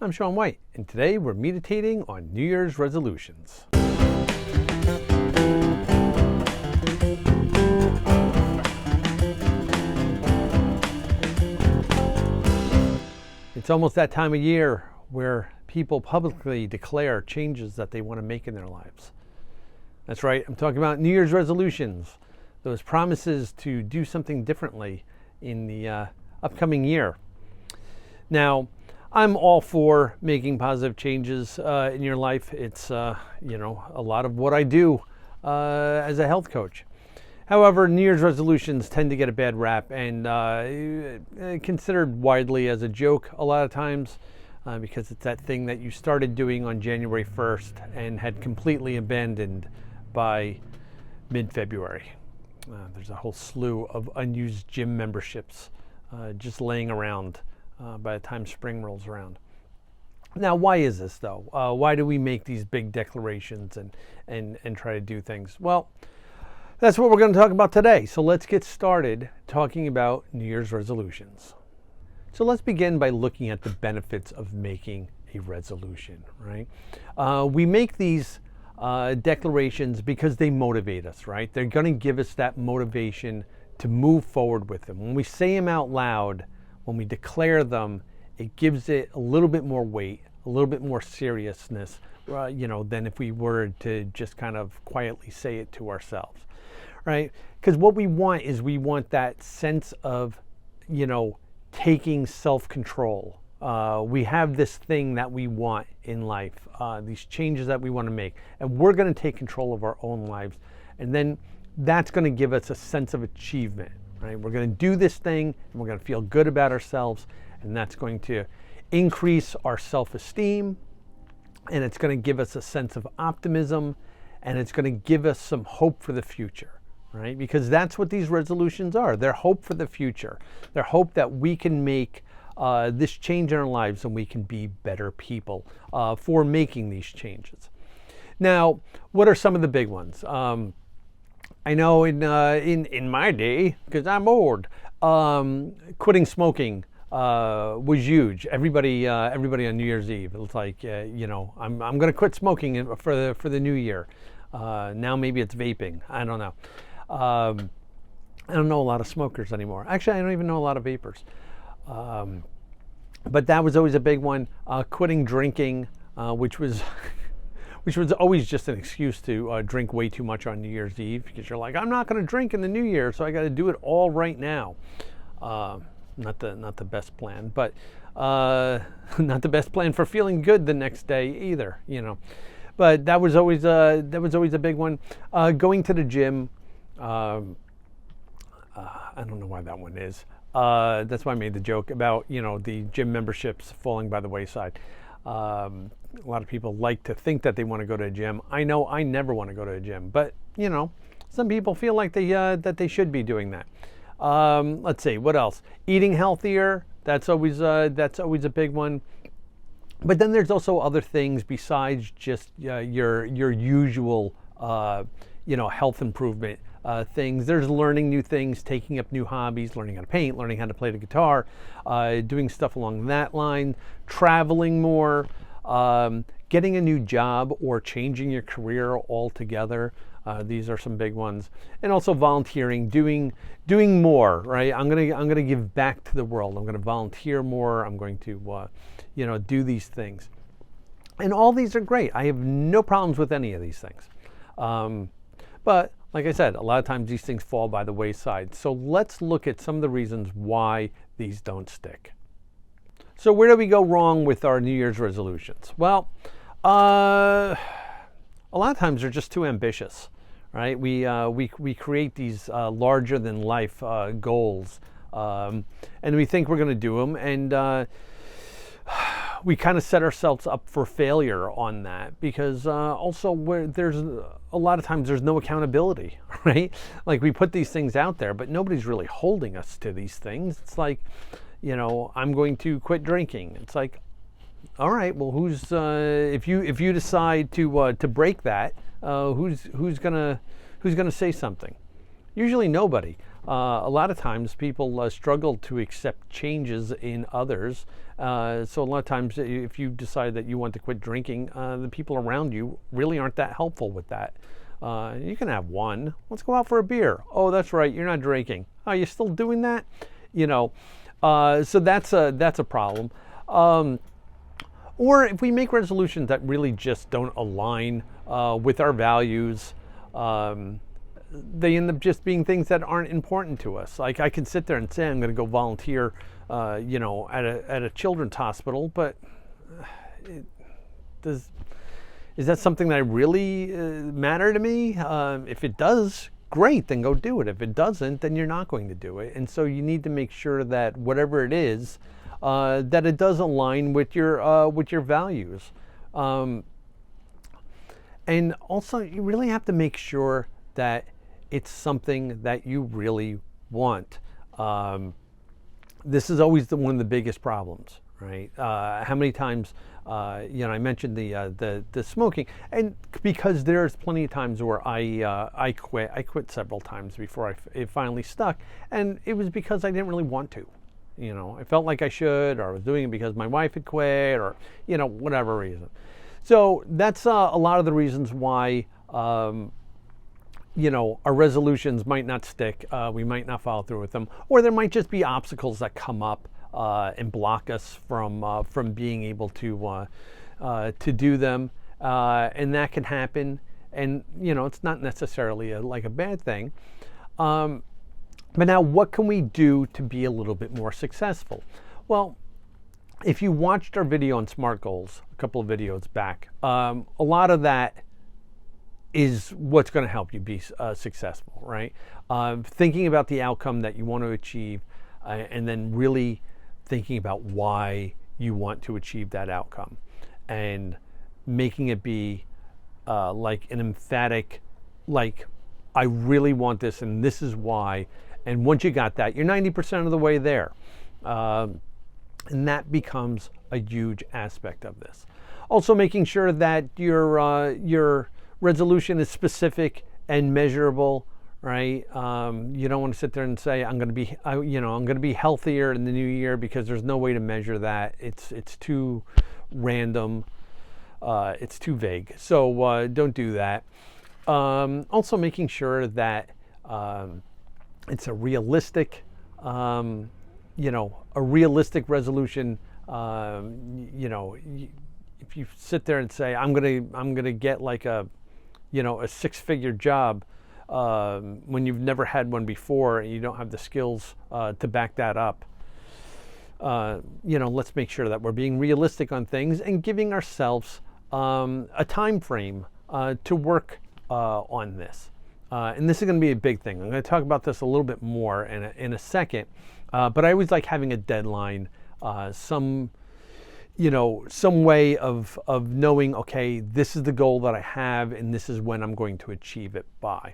I'm Sean White, and today we're meditating on New Year's resolutions. It's almost that time of year where people publicly declare changes that they want to make in their lives. That's right, I'm talking about New Year's resolutions, those promises to do something differently in the upcoming year. Now, I'm all for making positive changes in your life. It's, a lot of what I do as a health coach. However, New Year's resolutions tend to get a bad rap and considered widely as a joke a lot of times because it's that thing that you started doing on January 1st and had completely abandoned by mid-February. There's a whole slew of unused gym memberships just laying around by the time spring rolls around. Now, why is this though? Why do we make these big declarations and try to do things? Well, that's what we're going to talk about today. So let's get started talking about New Year's resolutions. So let's begin by looking at the benefits of making a resolution, right? We make these declarations because they motivate us, right? They're going to give us that motivation to move forward with them. When we say them out loud, when we declare them, it gives it a little bit more weight, a little bit more seriousness, than if we were to just kind of quietly say it to ourselves, right? Because what we want that sense of, taking self-control. We have this thing that we want in life, these changes that we want to make, and we're going to take control of our own lives. And then that's going to give us a sense of achievement. Right? We're going to do this thing and we're going to feel good about ourselves, and that's going to increase our self-esteem, and it's going to give us a sense of optimism, and it's going to give us some hope for the future, right? Because that's what these resolutions are. They're hope for the future. They're hope that we can make this change in our lives and we can be better people for making these changes. Now, what are some of the big ones? I know in my day, because I'm old, quitting smoking was huge. Everybody on New Year's Eve, it was like, I'm going to quit smoking for the new year. Now maybe it's vaping. I don't know. I don't know a lot of smokers anymore. Actually, I don't even know a lot of vapors. But that was always a big one. Quitting drinking, which was always just an excuse to drink way too much on New Year's Eve, because you're like, I'm not going to drink in the new year, so I got to do it all right now. Not the best plan, but not the best plan for feeling good the next day either, But that was always a big one. Going to the gym. I don't know why that one is. That's why I made the joke about the gym memberships falling by the wayside. A lot of people like to think that they want to go to a gym. I know I never want to go to a gym, but some people feel like that they should be doing that. Let's see, what else? Eating healthier. That's always a big one. But then there's also other things besides just your usual health improvement things. There's learning new things, taking up new hobbies, learning how to paint, learning how to play the guitar, doing stuff along that line, traveling more, getting a new job or changing your career altogether. These are some big ones. And also volunteering, doing more, right? I'm gonna give back to the world. I'm gonna volunteer more. I'm going to do these things. And all these are great. I have no problems with any of these things. But like I said, a lot of times these things fall by the wayside. So let's look at some of the reasons why these don't stick. So where do we go wrong with our New Year's resolutions? Well, a lot of times they're just too ambitious, right? We create these larger than life goals, and we think we're going to do them, and we kind of set ourselves up for failure on that, because also there's a lot of times there's no accountability, right? Like, we put these things out there, but nobody's really holding us to these things. It's like, I'm going to quit drinking. It's like, all right, well, who's if you decide to break that, who's gonna say something? Usually nobody. a lot of times people struggle to accept changes in others. So a lot of times if you decide that you want to quit drinking, the people around you really aren't that helpful with that. You can have one. Let's go out for a beer. Oh, that's right, you're not drinking. Oh, you're still doing that? So that's a problem. Or if we make resolutions that really just don't align with our values, they end up just being things that aren't important to us. Like I can sit there and say I'm going to go volunteer, at a children's hospital, but is that something that really matter to me? If it does, great, then go do it. If it doesn't, then you're not going to do it. And so you need to make sure that whatever it is, that it does align with your values. And also, you really have to make sure that it's something that you really want. This is always one of the biggest problems, right? How many times, I mentioned the smoking, and because there's plenty of times where I quit. I quit several times before it finally stuck, and it was because I didn't really want to. I felt like I should, or I was doing it because my wife had quit, or whatever reason. So that's a lot of the reasons why our resolutions might not stick. We might not follow through with them, or there might just be obstacles that come up and block us from being able to do them, and that can happen. And it's not necessarily like a bad thing. But now, what can we do to be a little bit more successful? Well, if you watched our video on SMART goals a couple of videos back, a lot of that is what's going to help you be successful, right? Thinking about the outcome that you want to achieve, and then really thinking about why you want to achieve that outcome, and making it be like an emphatic, like, I really want this and this is why. And once you got that, you're 90% of the way there. And that becomes a huge aspect of this. Also making sure that your resolution is specific and measurable, right? You don't want to sit there and say, I'm going to be healthier in the new year, because there's no way to measure that. It's too random. It's too vague. So don't do that. Also making sure that it's a realistic, a realistic resolution. If you sit there and say, I'm gonna get like a six-figure job, when you've never had one before and you don't have the skills to back that up, let's make sure that we're being realistic on things and giving ourselves a time frame to work on this. And this is going to be a big thing. I'm going to talk about this a little bit more in a second. But I always like having a deadline, some way of knowing, okay, this is the goal that I have, and this is when I'm going to achieve it by.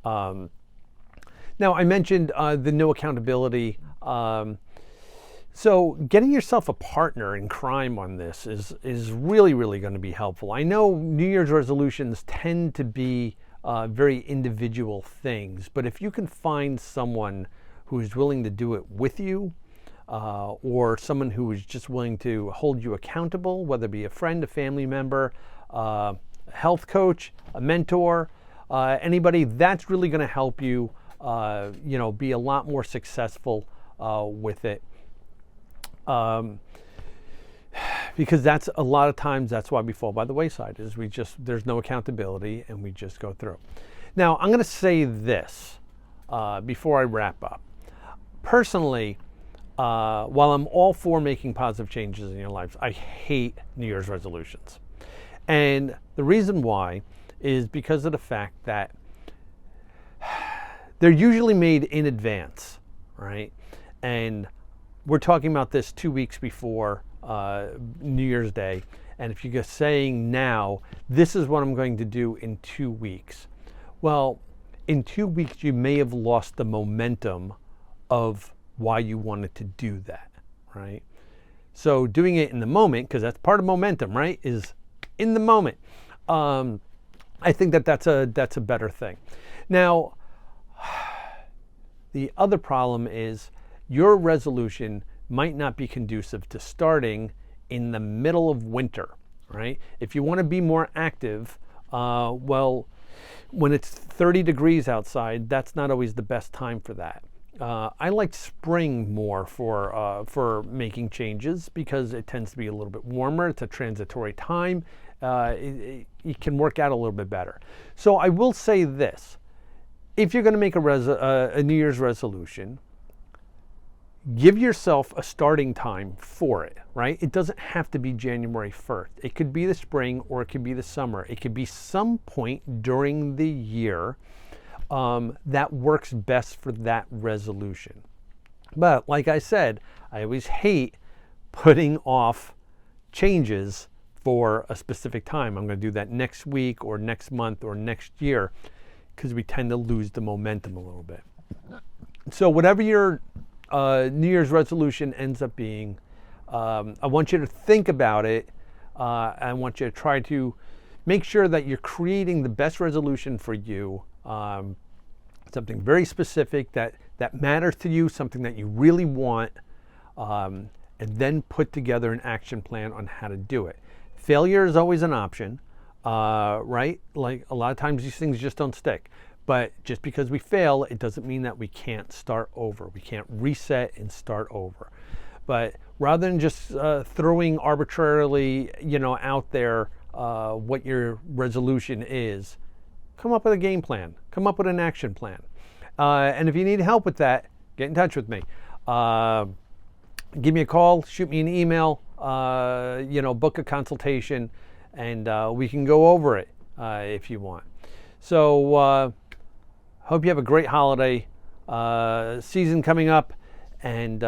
Now, I mentioned the no accountability. So getting yourself a partner in crime on this is really, really going to be helpful. I know New Year's resolutions tend to be very individual things, but if you can find someone who is willing to do it with you, or someone who is just willing to hold you accountable, whether it be a friend, a family member, a health coach, a mentor, anybody, that's really going to help you, be a lot more successful with it. Because that's a lot of times that's why we fall by the wayside, is there's no accountability and we just go through. Now, I'm going to say this before I wrap up. Personally, while I'm all for making positive changes in your lives, I hate New Year's resolutions. And the reason why is because of the fact that they're usually made in advance, right? And we're talking about this 2 weeks before New Year's Day. And if you're saying now, this is what I'm going to do in 2 weeks. Well, in 2 weeks, you may have lost the momentum of why you wanted to do that, right? So doing it in the moment, because that's part of momentum, right, is in the moment. I think that's a better thing. Now, The other problem is your resolution might not be conducive to starting in the middle of winter, right? If you want to be more active, well, when it's 30 degrees outside, that's not always the best time for that. I like spring more for making changes because it tends to be a little bit warmer. It's a transitory time. It can work out a little bit better. So I will say this. If you're going to make a New Year's resolution, give yourself a starting time for it, right? It doesn't have to be January 1st. It could be the spring or it could be the summer. It could be some point during the year that works best for that resolution. But like I said, I always hate putting off changes for a specific time. I'm going to do that next week or next month or next year because we tend to lose the momentum a little bit. So whatever your New Year's resolution ends up being, I want you to think about it. I want you to try to make sure that you're creating the best resolution for you. Something very specific that matters to you, something that you really want, and then put together an action plan on how to do it. Failure is always an option, right? Like a lot of times these things just don't stick. But just because we fail, it doesn't mean that we can't start over. We can't reset and start over. But rather than just throwing arbitrarily, out there what your resolution is, come up with a game plan. Come up with an action plan. And if you need help with that, get in touch with me. Give me a call, shoot me an email, book a consultation, and we can go over it if you want. So hope you have a great holiday season coming up. And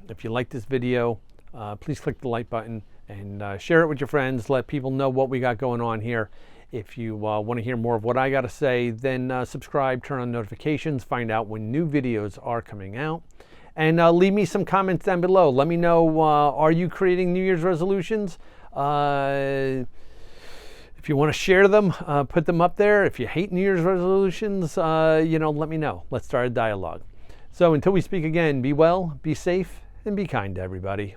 if you like this video, please click the like button and share it with your friends. Let people know what we got going on here. If you want to hear more of what I got to say, then subscribe, turn on notifications, find out when new videos are coming out. And leave me some comments down below. Let me know, are you creating New Year's resolutions? If you want to share them, put them up there. If you hate New Year's resolutions, let me know. Let's start a dialogue. So until we speak again, be well, be safe, and be kind to everybody.